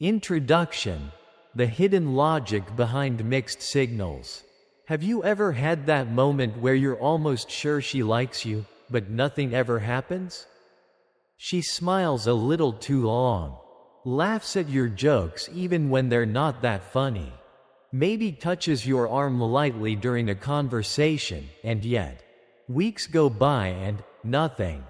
Introduction: the hidden logic behind mixed signals. Have you ever had that moment where you're almost sure she likes you, but nothing ever happens? She smiles a little too long, laughs at your jokes even when they're not that funny, maybe touches your arm lightly during a conversation, and yet, weeks go by and nothing.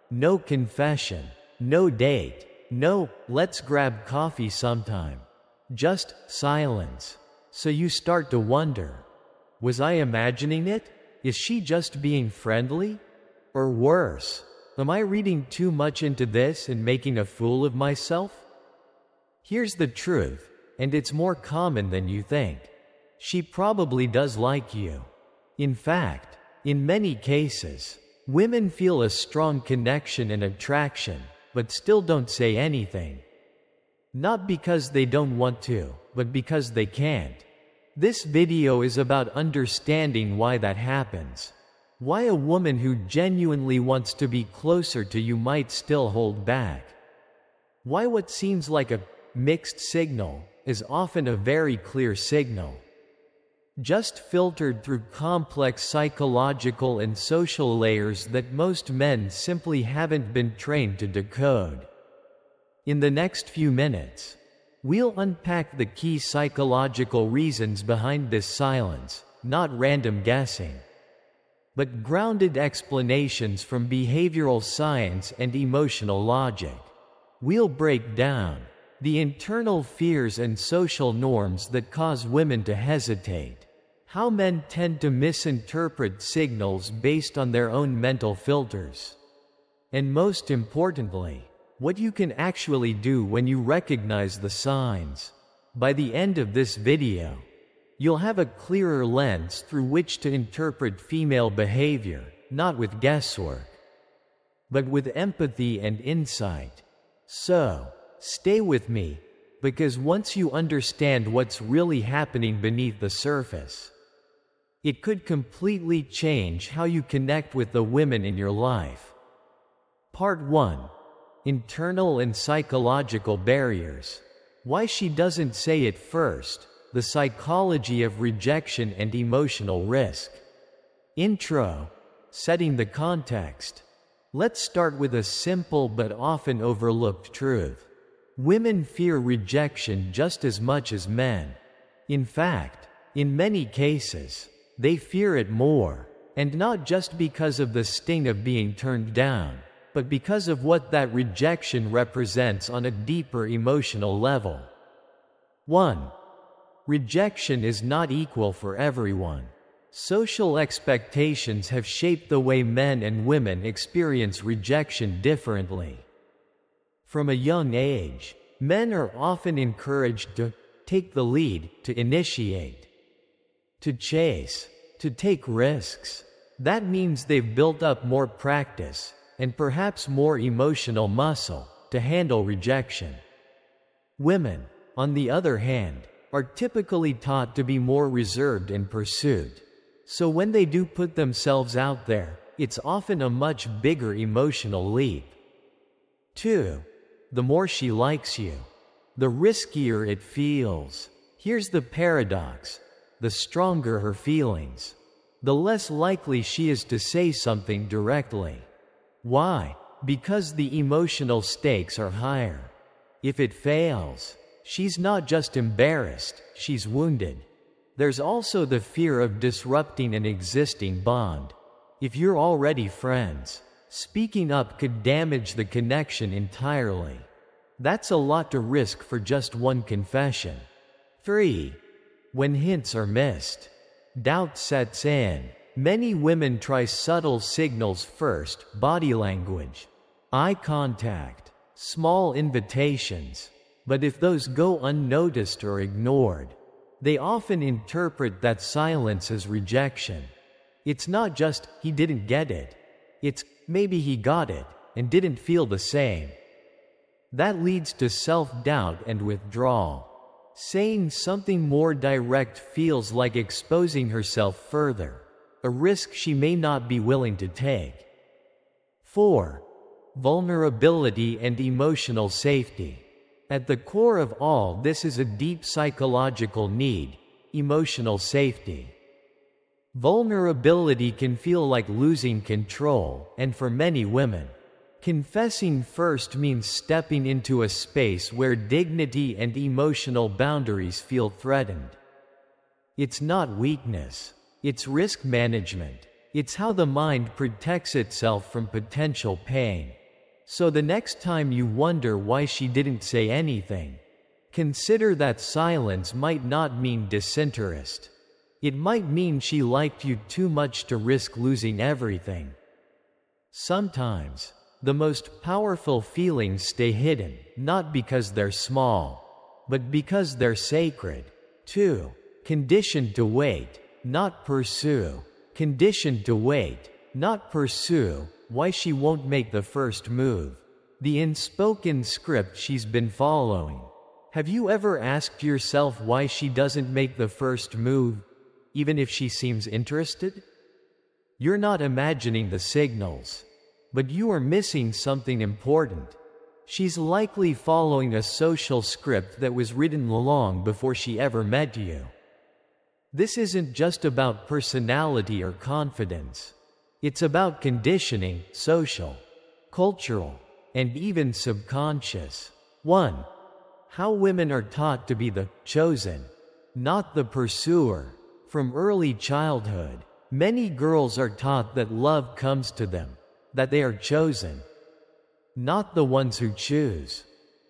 No confession, no date, no "let's grab coffee sometime." Just silence. So you start to wonder, was I imagining it? Is she just being friendly? Or worse, am I reading too much into this and making a fool of myself? Here's the truth, and it's more common than you think. She probably does like you. In fact, in many cases, women feel a strong connection and attraction, but still don't say anything. Not because they don't want to, but because they can't. This video is about understanding why that happens. Why a woman who genuinely wants to be closer to you might still hold back. Why what seems like a mixed signal is often a very clear signal, just filtered through complex psychological and social layers that most men simply haven't been trained to decode. In the next few minutes, we'll unpack the key psychological reasons behind this silence, not random guessing, but grounded explanations from behavioral science and emotional logic. We'll break down the internal fears and social norms that cause women to hesitate, how men tend to misinterpret signals based on their own mental filters, and most importantly, what you can actually do when you recognize the signs. By the end of this video, you'll have a clearer lens through which to interpret female behavior, not with guesswork, but with empathy and insight. So, stay with me, because once you understand what's really happening beneath the surface, it could completely change how you connect with the women in your life. Part 1: Internal and Psychological Barriers. Why she doesn't say it first, the psychology of rejection and emotional risk. Intro: setting the context. Let's start with a simple but often overlooked truth. Women fear rejection just as much as men. In fact, in many cases, they fear it more, and not just because of the sting of being turned down, but because of what that rejection represents on a deeper emotional level. 1. Rejection is not equal for everyone. Social expectations have shaped the way men and women experience rejection differently. From a young age, men are often encouraged to take the lead, to initiate, to chase, to take risks. That means they've built up more practice, and perhaps more emotional muscle, to handle rejection. Women, on the other hand, are typically taught to be more reserved in pursuit. So when they do put themselves out there, it's often a much bigger emotional leap. 2. The more she likes you, the riskier it feels. Here's the paradox: the stronger her feelings, the less likely she is to say something directly. Why? Because the emotional stakes are higher. If it fails, she's not just embarrassed, she's wounded. There's also the fear of disrupting an existing bond. If you're already friends, speaking up could damage the connection entirely. That's a lot to risk for just one confession. 3. When hints are missed, doubt sets in. Many women try subtle signals first: body language, eye contact, small invitations. But if those go unnoticed or ignored, they often interpret that silence as rejection. It's not just, he didn't get it. It's, maybe he got it, and didn't feel the same. That leads to self-doubt and withdrawal. Saying something more direct feels like exposing herself further, a risk she may not be willing to take. 4. Vulnerability and emotional safety. At the core of all this is a deep psychological need: emotional safety. Vulnerability can feel like losing control, and for many women, confessing first means stepping into a space where dignity and emotional boundaries feel threatened. It's not weakness, it's risk management. It's how the mind protects itself from potential pain. So the next time you wonder why she didn't say anything, consider that silence might not mean disinterest. It might mean she liked you too much to risk losing everything. Sometimes, the most powerful feelings stay hidden, not because they're small, but because they're sacred. 2. Conditioned to wait, not pursue. Conditioned to wait, not pursue. Why she won't make the first move. The unspoken script she's been following. Have you ever asked yourself why she doesn't make the first move, even if she seems interested? You're not imagining the signals, but you are missing something important. She's likely following a social script that was written long before she ever met you. This isn't just about personality or confidence. It's about conditioning, social, cultural, and even subconscious. 1. How women are taught to be the chosen, not the pursuer. From early childhood, many girls are taught that love comes to them, that they are chosen, not the ones who choose.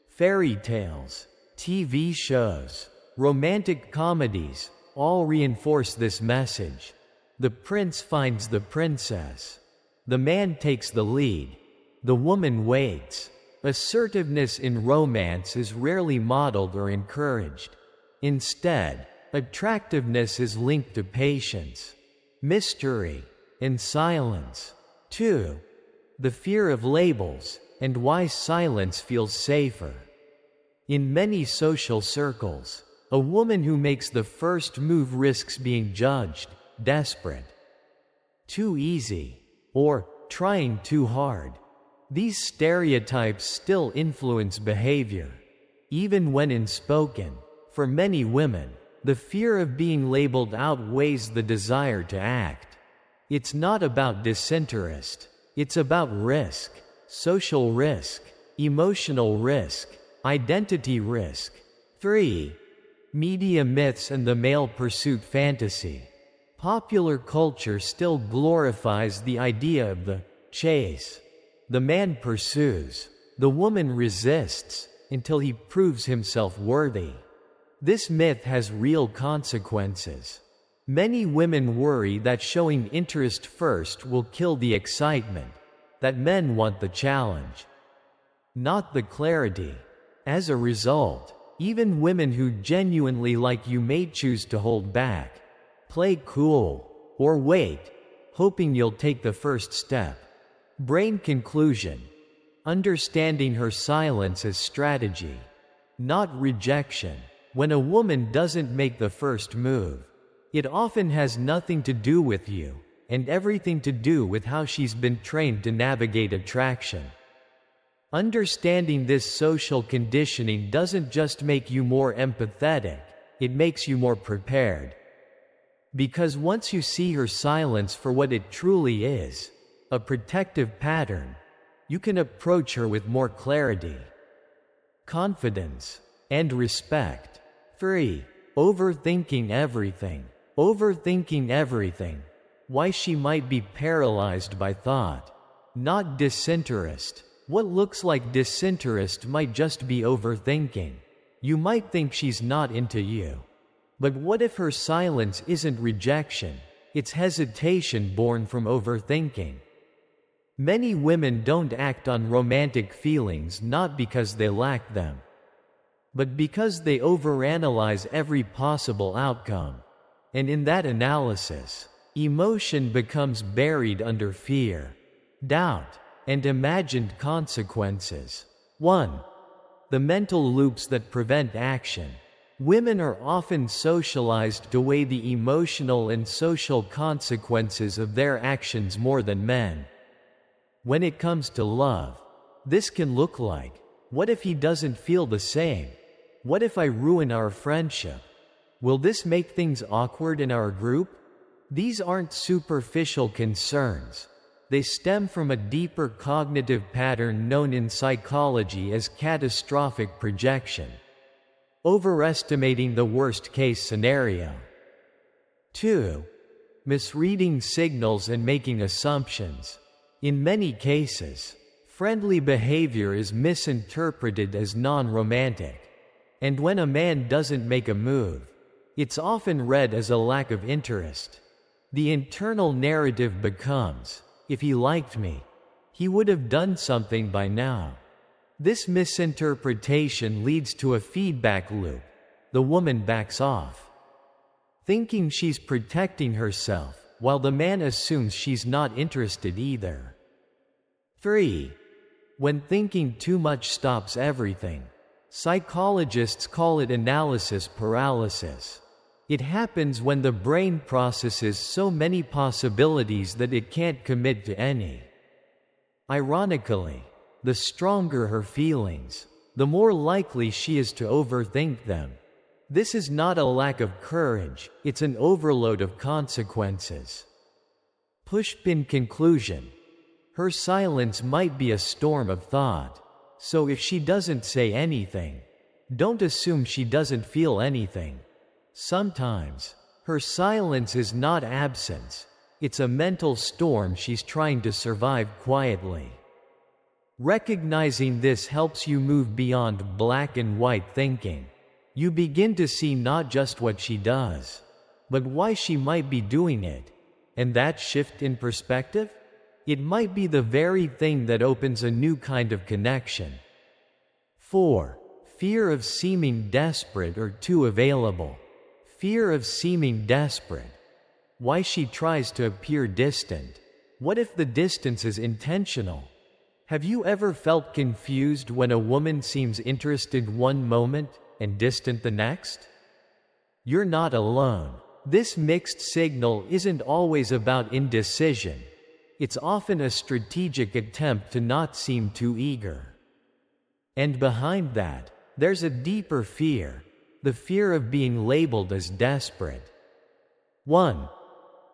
Fairy tales, TV shows, romantic comedies, all reinforce this message. The prince finds the princess. The man takes the lead. The woman waits. Assertiveness in romance is rarely modeled or encouraged. Instead, attractiveness is linked to patience, mystery, and silence. 2. The fear of labels, and why silence feels safer. In many social circles, a woman who makes the first move risks being judged, desperate, too easy, or trying too hard. These stereotypes still influence behavior, even when unspoken. For many women, the fear of being labeled outweighs the desire to act. It's not about disinterest, it's about risk, social risk, emotional risk, identity risk. 3. Media myths and the male pursuit fantasy. Popular culture still glorifies the idea of the chase. The man pursues, the woman resists, until he proves himself worthy. This myth has real consequences. Many women worry that showing interest first will kill the excitement, that men want the challenge, not the clarity. As a result, even women who genuinely like you may choose to hold back, play cool, or wait, hoping you'll take the first step. Brain conclusion: understanding her silence as strategy, not rejection. When a woman doesn't make the first move, it often has nothing to do with you, and everything to do with how she's been trained to navigate attraction. Understanding this social conditioning doesn't just make you more empathetic, it makes you more prepared. Because once you see her silence for what it truly is, a protective pattern, you can approach her with more clarity, confidence, and respect. 3. Overthinking everything. Overthinking everything. Why she might be paralyzed by thought, not disinterest. What looks like disinterest might just be overthinking. You might think she's not into you. But what if her silence isn't rejection? It's hesitation born from overthinking. Many women don't act on romantic feelings not because they lack them, but because they overanalyze every possible outcome. And in that analysis, emotion becomes buried under fear, doubt, and imagined consequences. 1. The mental loops that prevent action. Women are often socialized to weigh the emotional and social consequences of their actions more than men. When it comes to love, this can look like What if he doesn't feel the same? What if I ruin our friendship? Will this make things awkward in our group? These aren't superficial concerns. They stem from a deeper cognitive pattern known in psychology as catastrophic projection. Overestimating the worst-case scenario. 2. Misreading signals and making assumptions. In many cases, friendly behavior is misinterpreted as non-romantic. And when a man doesn't make a move, it's often read as a lack of interest. The internal narrative becomes, if he liked me, he would have done something by now. This misinterpretation leads to a feedback loop. The woman backs off, thinking she's protecting herself, while the man assumes she's not interested either. 3. When thinking too much stops everything. Psychologists call it analysis paralysis. It happens when the brain processes so many possibilities that it can't commit to any. Ironically, the stronger her feelings, the more likely she is to overthink them. This is not a lack of courage, it's an overload of consequences. Pushpin conclusion. Her silence might be a storm of thought. So if she doesn't say anything, don't assume she doesn't feel anything. Sometimes, her silence is not absence, it's a mental storm she's trying to survive quietly. Recognizing this helps you move beyond black and white thinking. You begin to see not just what she does, but why she might be doing it. And that shift in perspective? It might be the very thing that opens a new kind of connection. 4. Fear of seeming desperate or too available. Fear of seeming desperate. Why she tries to appear distant. What if the distance is intentional? Have you ever felt confused when a woman seems interested one moment and distant the next? You're not alone. This mixed signal isn't always about indecision. It's often a strategic attempt to not seem too eager. And behind that, there's a deeper fear, the fear of being labeled as desperate. 1.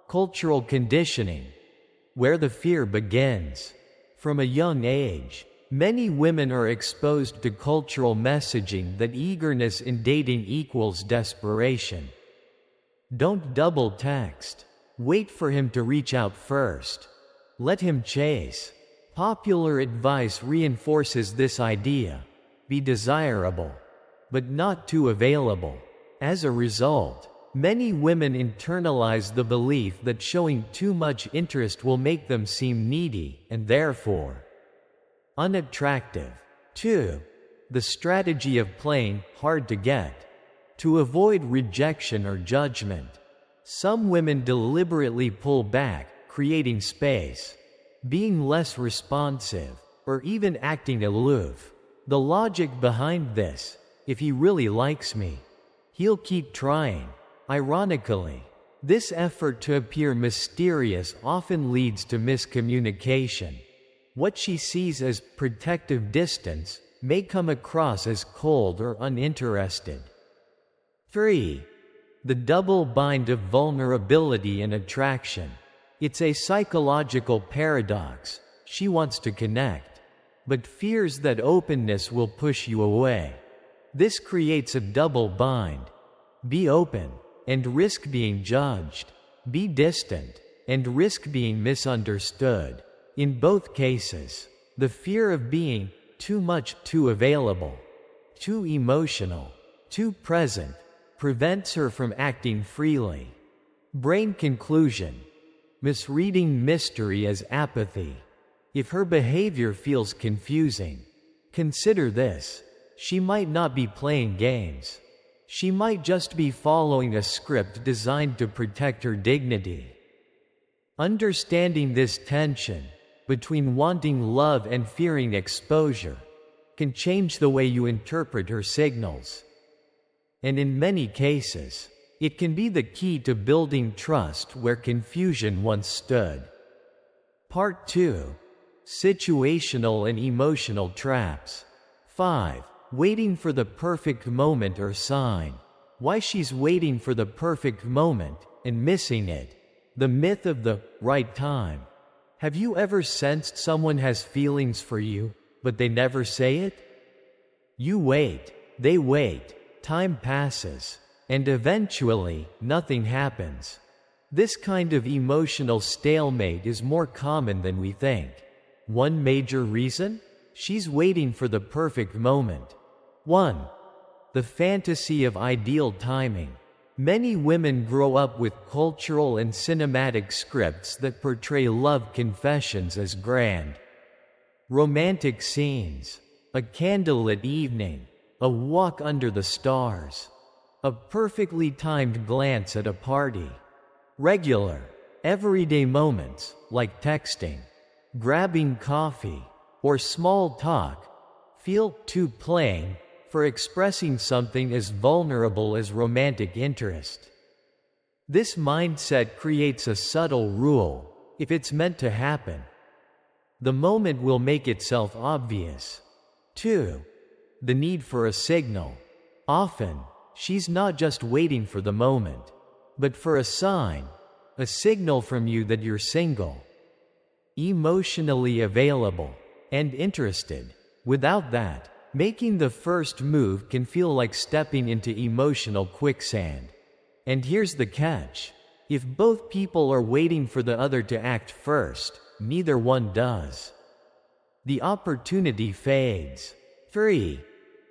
Cultural conditioning. Where the fear begins. From a young age, many women are exposed to cultural messaging that eagerness in dating equals desperation. Don't double text. Wait for him to reach out first. Let him chase. Popular advice reinforces this idea. Be desirable, but not too available. As a result, many women internalize the belief that showing too much interest will make them seem needy and therefore unattractive. 2. The strategy of playing hard to get. To avoid rejection or judgment, some women deliberately pull back, creating space, being less responsive, or even acting aloof. The logic behind this: if he really likes me, he'll keep trying. Ironically, this effort to appear mysterious often leads to miscommunication. What she sees as protective distance may come across as cold or uninterested. 3. The double bind of vulnerability and attraction. It's a psychological paradox. She wants to connect, but fears that openness will push you away. This creates a double bind. Be open and risk being judged. Be distant and risk being misunderstood. In both cases, the fear of being too much, too available, too emotional, too present, prevents her from acting freely. Brain conclusion. Misreading mystery as apathy. If her behavior feels confusing, consider this. She might not be playing games. She might just be following a script designed to protect her dignity. Understanding this tension between wanting love and fearing exposure can change the way you interpret her signals. And in many cases, it can be the key to building trust where confusion once stood. Part 2. Situational and emotional traps. 5. Waiting for the perfect moment or sign. Why she's waiting for the perfect moment and missing it. The myth of the right time. Have you ever sensed someone has feelings for you, but they never say it? You wait, they wait, time passes, and eventually, nothing happens. This kind of emotional stalemate is more common than we think. One major reason? She's waiting for the perfect moment. 1. The fantasy of ideal timing. Many women grow up with cultural and cinematic scripts that portray love confessions as grand. Romantic scenes, a candlelit evening, a walk under the stars, a perfectly timed glance at a party. Regular, everyday moments, like texting, grabbing coffee, or small talk, feel too plain for expressing something as vulnerable as romantic interest. This mindset creates a subtle rule: if it's meant to happen, the moment will make itself obvious. 2. The need for a signal. Often, she's not just waiting for the moment, but for a sign, a signal from you that you're single, emotionally available, and interested. Without that, making the first move can feel like stepping into emotional quicksand. And here's the catch: if both people are waiting for the other to act first, neither one does. The opportunity fades. 3.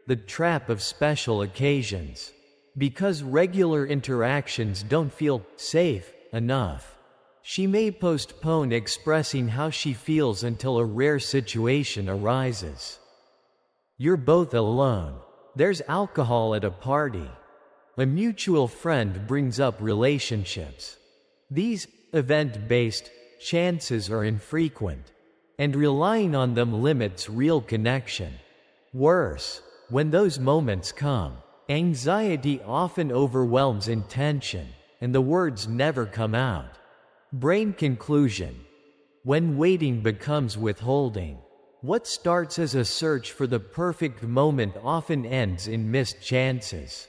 The trap of special occasions. Because regular interactions don't feel safe enough, she may postpone expressing how she feels until a rare situation arises. You're both alone. There's alcohol at a party. A mutual friend brings up relationships. These event-based chances are infrequent, and relying on them limits real connection. Worse, when those moments come, anxiety often overwhelms intention, and the words never come out. Brain conclusion. When waiting becomes withholding, what starts as a search for the perfect moment often ends in missed chances.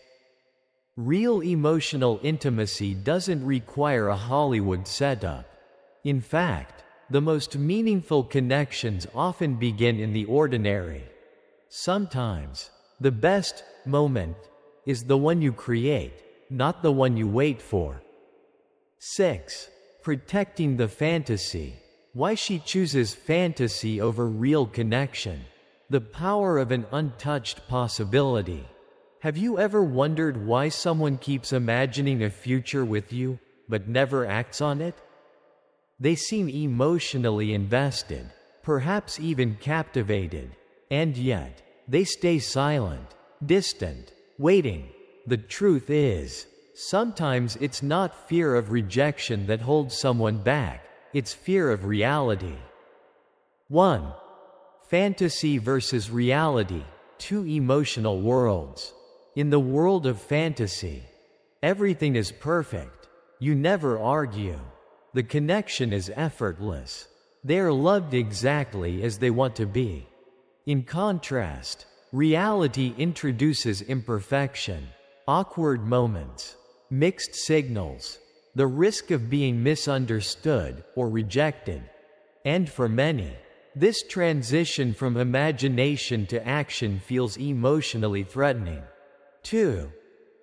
Real emotional intimacy doesn't require a Hollywood setup. In fact, the most meaningful connections often begin in the ordinary. Sometimes, the best moment is the one you create, not the one you wait for. 6. Protecting the fantasy. Why she chooses fantasy over real connection. The power of an untouched possibility. Have you ever wondered why someone keeps imagining a future with you, but never acts on it? They seem emotionally invested, perhaps even captivated, and yet, they stay silent, distant, waiting. The truth is, sometimes it's not fear of rejection that holds someone back, it's fear of reality. 1. Fantasy versus reality, two emotional worlds. In the world of fantasy, everything is perfect. You never argue. The connection is effortless. They are loved exactly as they want to be. In contrast, reality introduces imperfection, awkward moments, mixed signals, the risk of being misunderstood or rejected. And for many, this transition from imagination to action feels emotionally threatening. 2.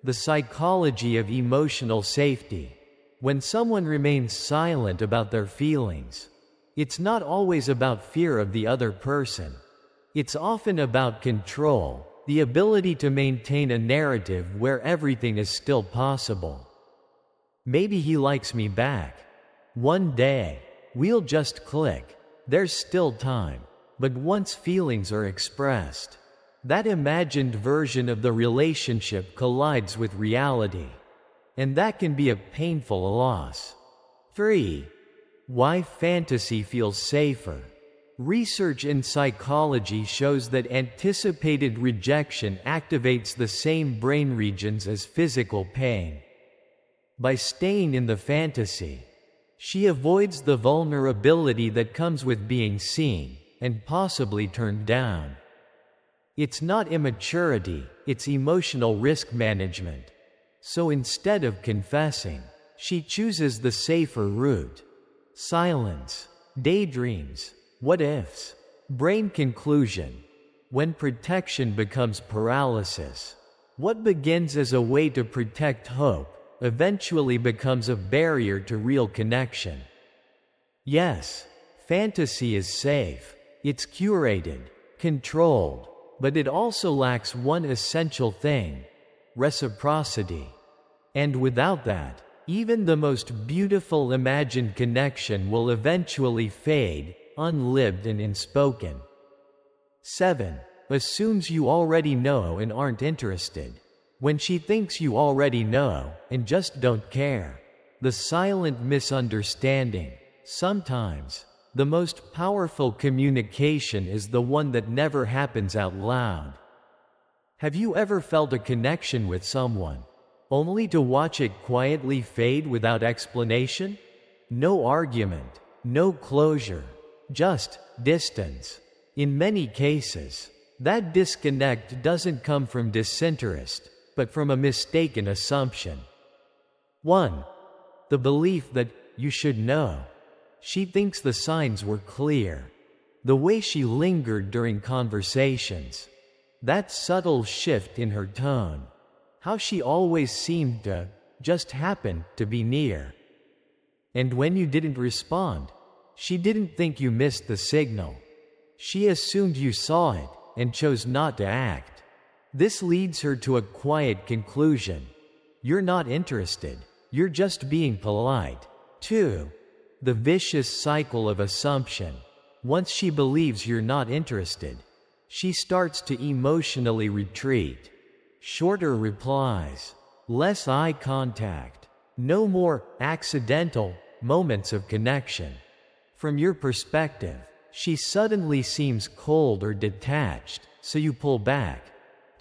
The psychology of emotional safety. When someone remains silent about their feelings, it's not always about fear of the other person. It's often about control, the ability to maintain a narrative where everything is still possible. Maybe he likes me back. One day, we'll just click. There's still time. But once feelings are expressed, that imagined version of the relationship collides with reality. And that can be a painful loss. 3. Why fantasy feels safer. Research in psychology shows that anticipated rejection activates the same brain regions as physical pain. By staying in the fantasy, she avoids the vulnerability that comes with being seen, and possibly turned down. It's not immaturity, it's emotional risk management. So instead of confessing, she chooses the safer route. Silence, daydreams, what ifs. Brain conclusion. When protection becomes paralysis, what begins as a way to protect hope eventually becomes a barrier to real connection. Yes, fantasy is safe, it's curated, controlled, but it also lacks one essential thing: reciprocity. And without that, even the most beautiful imagined connection will eventually fade, unlived and unspoken. 7. Assumes you already know and aren't interested. When she thinks you already know and just don't care. The silent misunderstanding. Sometimes, the most powerful communication is the one that never happens out loud. Have you ever felt a connection with someone, only to watch it quietly fade without explanation? No argument, no closure, just distance. In many cases, that disconnect doesn't come from disinterest, but from a mistaken assumption. 1. The belief that you should know. She thinks the signs were clear. The way she lingered during conversations. That subtle shift in her tone. How she always seemed to just happen to be near. And when you didn't respond, she didn't think you missed the signal. She assumed you saw it and chose not to act. This leads her to a quiet conclusion. You're not interested. You're just being polite. 2. The vicious cycle of assumption. Once she believes you're not interested, she starts to emotionally retreat. Shorter replies, less eye contact, no more accidental moments of connection. From your perspective, she suddenly seems cold or detached, so you pull back.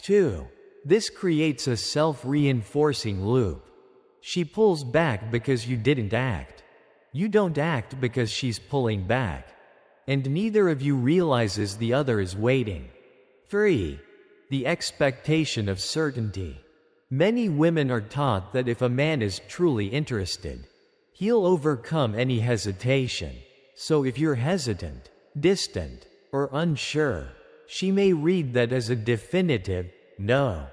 2. This creates a self-reinforcing loop. She pulls back because you didn't act. You don't act because she's pulling back. And neither of you realizes the other is waiting. 3. The expectation of certainty. Many women are taught that if a man is truly interested, he'll overcome any hesitation. So if you're hesitant, distant, or unsure, she may read that as a definitive no.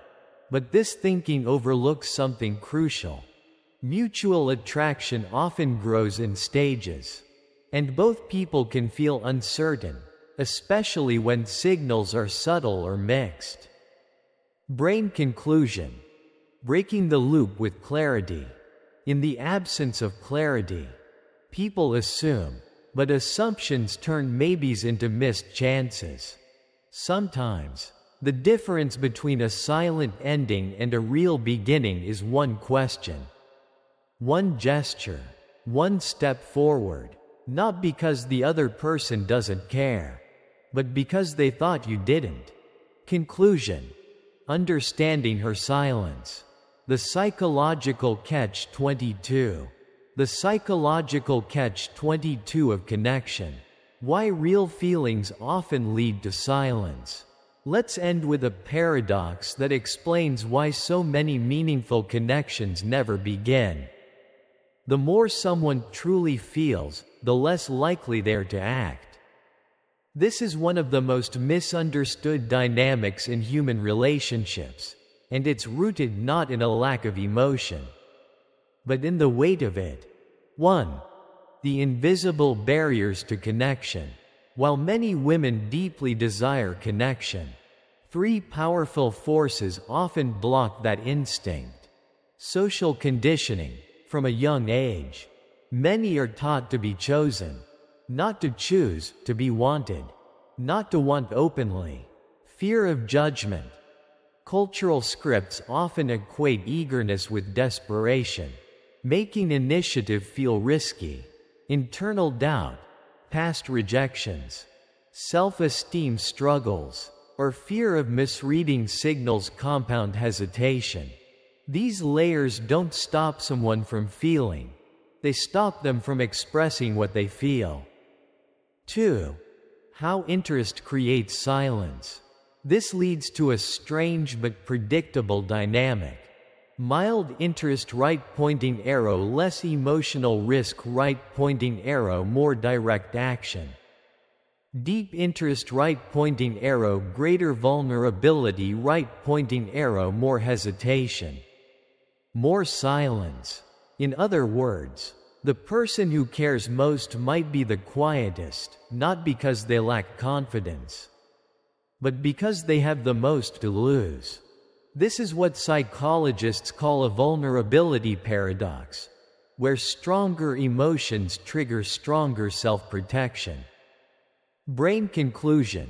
But this thinking overlooks something crucial. Mutual attraction often grows in stages, and both people can feel uncertain, especially when signals are subtle or mixed. Brain conclusion. Breaking the loop with clarity. In the absence of clarity, people assume, but assumptions turn maybes into missed chances. Sometimes, the difference between a silent ending and a real beginning is one question. One gesture, one step forward, not because the other person doesn't care, but because they thought you didn't. Conclusion. Understanding her silence. The psychological catch-22. The psychological catch-22 of connection. Why real feelings often lead to silence. Let's end with a paradox that explains why so many meaningful connections never begin. The more someone truly feels, the less likely they're to act. This is one of the most misunderstood dynamics in human relationships, and it's rooted not in a lack of emotion, but in the weight of it. 1. The invisible barriers to connection. While many women deeply desire connection, 3 powerful forces often block that instinct. Social conditioning. From a young age, many are taught to be chosen, not to choose to be wanted, not to want openly. Fear of judgment. Cultural scripts often equate eagerness with desperation, making initiative feel risky. Internal doubt, past rejections, self-esteem struggles, or fear of misreading signals compound hesitation. These layers don't stop someone from feeling. They stop them from expressing what they feel. 2. How interest creates silence. This leads to a strange but predictable dynamic. Mild interest right pointing arrow, less emotional risk right pointing arrow, more direct action. Deep interest right pointing arrow, greater vulnerability right pointing arrow, more hesitation. More silence. In other words, the person who cares most might be the quietest, not because they lack confidence, but because they have the most to lose. This is what psychologists call a vulnerability paradox, where stronger emotions trigger stronger self-protection. Brain conclusion.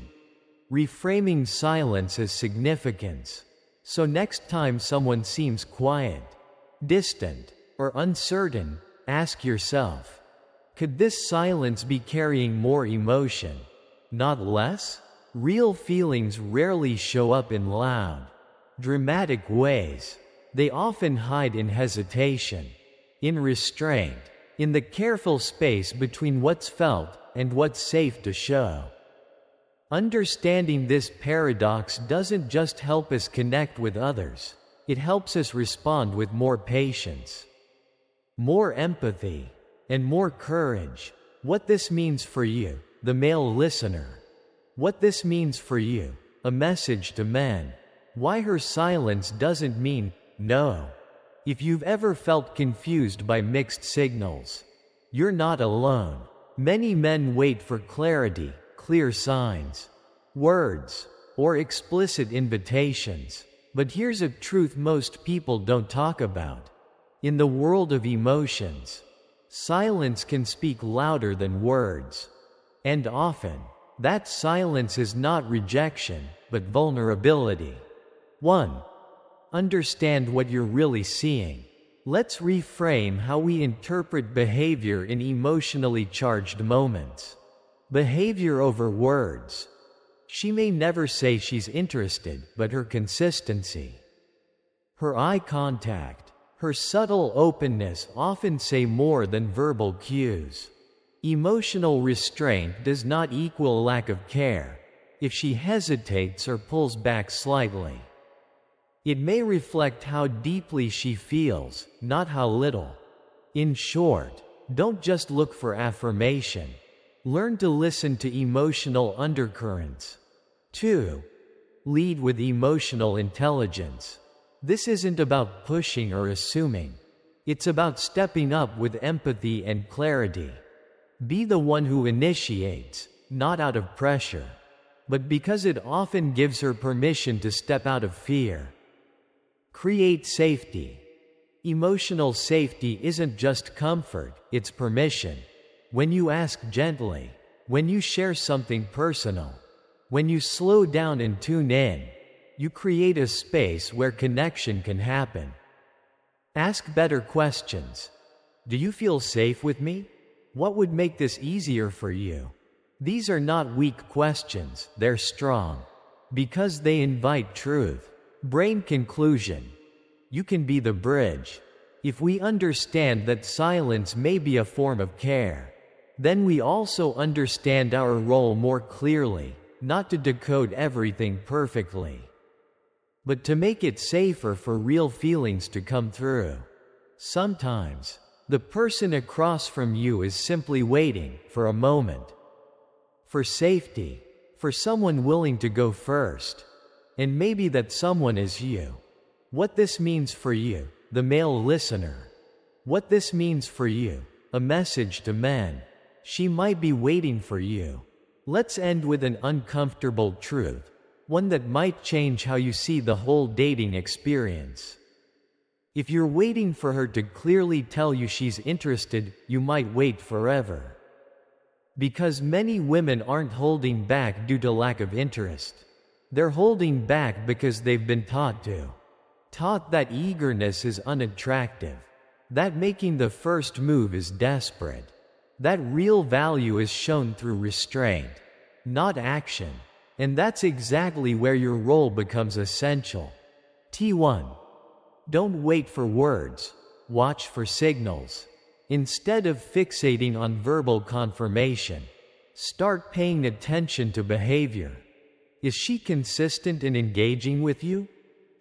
Reframing silence as significance. So next time someone seems quiet, distant, or uncertain, ask yourself, could this silence be carrying more emotion, not less? Real feelings rarely show up in loud, dramatic ways. They often hide in hesitation, in restraint, in the careful space between what's felt and what's safe to show. Understanding this paradox doesn't just help us connect with others, it helps us respond with more patience, more empathy, and more courage. What this means for you, the male listener. What this means for you, a message to men. Why her silence doesn't mean no. If you've ever felt confused by mixed signals, you're not alone. Many men wait for clarity, clear signs, words, or explicit invitations. But here's a truth most people don't talk about. In the world of emotions, silence can speak louder than words. And often, that silence is not rejection, but vulnerability. 1. Understand what you're really seeing. Let's reframe how we interpret behavior in emotionally charged moments. Behavior over words. She may never say she's interested, but her consistency, her eye contact, her subtle openness often say more than verbal cues. Emotional restraint does not equal lack of care. If she hesitates or pulls back slightly, it may reflect how deeply she feels, not how little. In short, don't just look for affirmation. Learn to listen to emotional undercurrents. 2. Lead with emotional intelligence. This isn't about pushing or assuming. It's about stepping up with empathy and clarity. Be the one who initiates, not out of pressure, but because it often gives her permission to step out of fear. Create safety. Emotional safety isn't just comfort, it's permission. When you ask gently, when you share something personal, when you slow down and tune in, you create a space where connection can happen. Ask better questions. Do you feel safe with me? What would make this easier for you? These are not weak questions, they're strong, because they invite truth. Brain conclusion. You can be the bridge. If we understand that silence may be a form of care, then we also understand our role more clearly, not to decode everything perfectly, but to make it safer for real feelings to come through. Sometimes, the person across from you is simply waiting for a moment, for safety, for someone willing to go first. And maybe that someone is you. What this means for you, the male listener. What this means for you, a message to men. She might be waiting for you. Let's end with an uncomfortable truth, one that might change how you see the whole dating experience. If you're waiting for her to clearly tell you she's interested, you might wait forever. Because many women aren't holding back due to lack of interest. They're holding back because they've been taught that eagerness is unattractive, that making the first move is desperate, that real value is shown through restraint, not action. And that's exactly where your role becomes essential. T1. Don't wait for words, watch for signals. Instead of fixating on verbal confirmation, start paying attention to behavior. Is she consistent in engaging with you?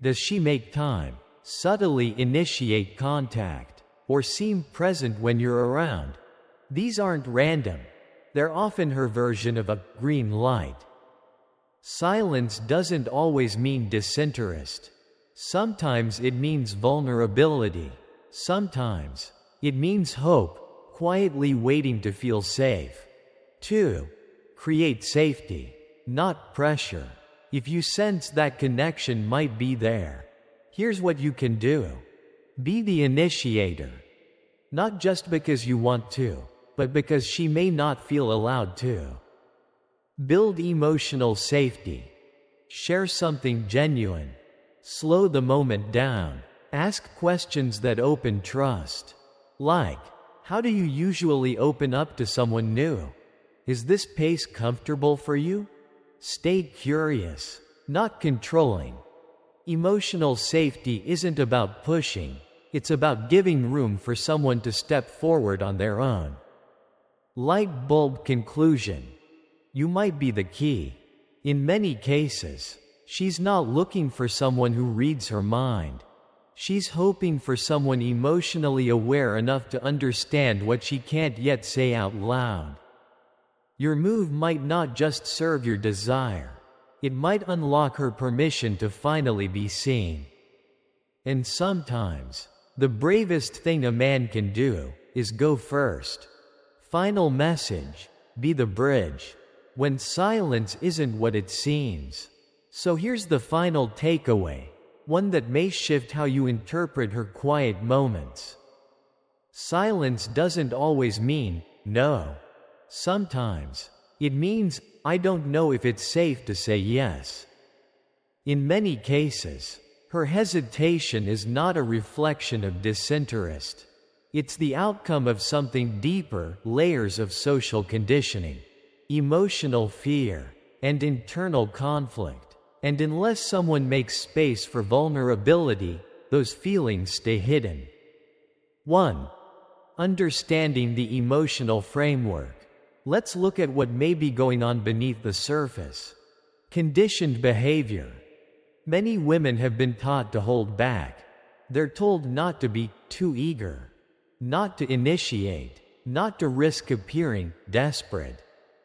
Does she make time, subtly initiate contact, or seem present when you're around? These aren't random. They're often her version of a green light. Silence doesn't always mean disinterest. Sometimes it means vulnerability. Sometimes it means hope, quietly waiting to feel safe. 2. Create safety, not pressure. If you sense that connection might be there, here's what you can do. Be the initiator. Not just because you want to, but because she may not feel allowed to. Build emotional safety. Share something genuine. Slow the moment down. Ask questions that open trust. Like, how do you usually open up to someone new? Is this pace comfortable for you? Stay curious, not controlling. Emotional safety isn't about pushing, it's about giving room for someone to step forward on their own. Light bulb conclusion. You might be the key. In many cases, she's not looking for someone who reads her mind. She's hoping for someone emotionally aware enough to understand what she can't yet say out loud. Your move might not just serve your desire. It might unlock her permission to finally be seen. And sometimes, the bravest thing a man can do is go first. Final message: be the bridge. When silence isn't what it seems. So here's the final takeaway, one that may shift how you interpret her quiet moments. Silence doesn't always mean no. Sometimes it means, I don't know if it's safe to say yes. In many cases, her hesitation is not a reflection of disinterest. It's the outcome of something deeper, layers of social conditioning, emotional fear, and internal conflict. And unless someone makes space for vulnerability, those feelings stay hidden. 1. Understanding the emotional framework. Let's look at what may be going on beneath the surface. Conditioned behavior. Many women have been taught to hold back. They're told not to be too eager, not to initiate, not to risk appearing desperate.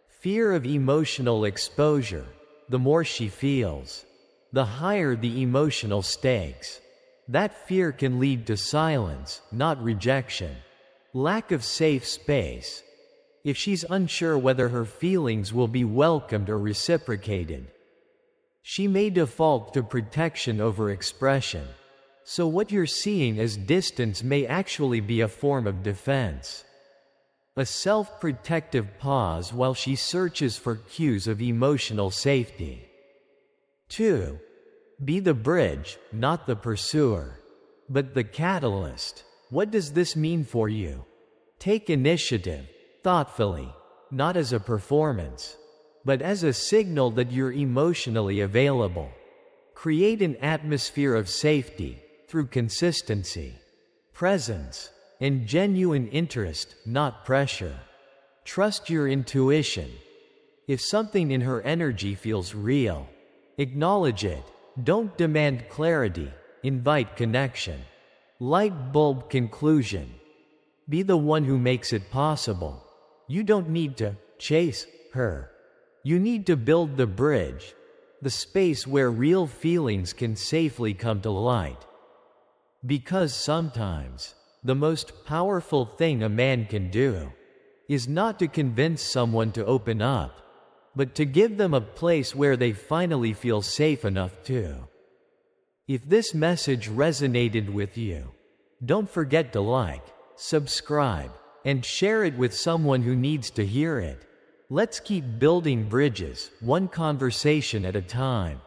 Fear of emotional exposure. The more she feels, the higher the emotional stakes. That fear can lead to silence, not rejection. Lack of safe space. If she's unsure whether her feelings will be welcomed or reciprocated, she may default to protection over expression. So what you're seeing as distance may actually be a form of defense. A self-protective pause while she searches for cues of emotional safety. 2. Be the bridge, not the pursuer, but the catalyst. What does this mean for you? Take initiative, thoughtfully, not as a performance, but as a signal that you're emotionally available. Create an atmosphere of safety through consistency, presence, and genuine interest, not pressure. Trust your intuition. If something in her energy feels real, acknowledge it. Don't demand clarity, invite connection. Light bulb conclusion. Be the one who makes it possible. You don't need to chase her. You need to build the bridge, the space where real feelings can safely come to light. Because sometimes, the most powerful thing a man can do is not to convince someone to open up, but to give them a place where they finally feel safe enough to. If this message resonated with you, don't forget to like, subscribe, and share it with someone who needs to hear it. Let's keep building bridges, one conversation at a time.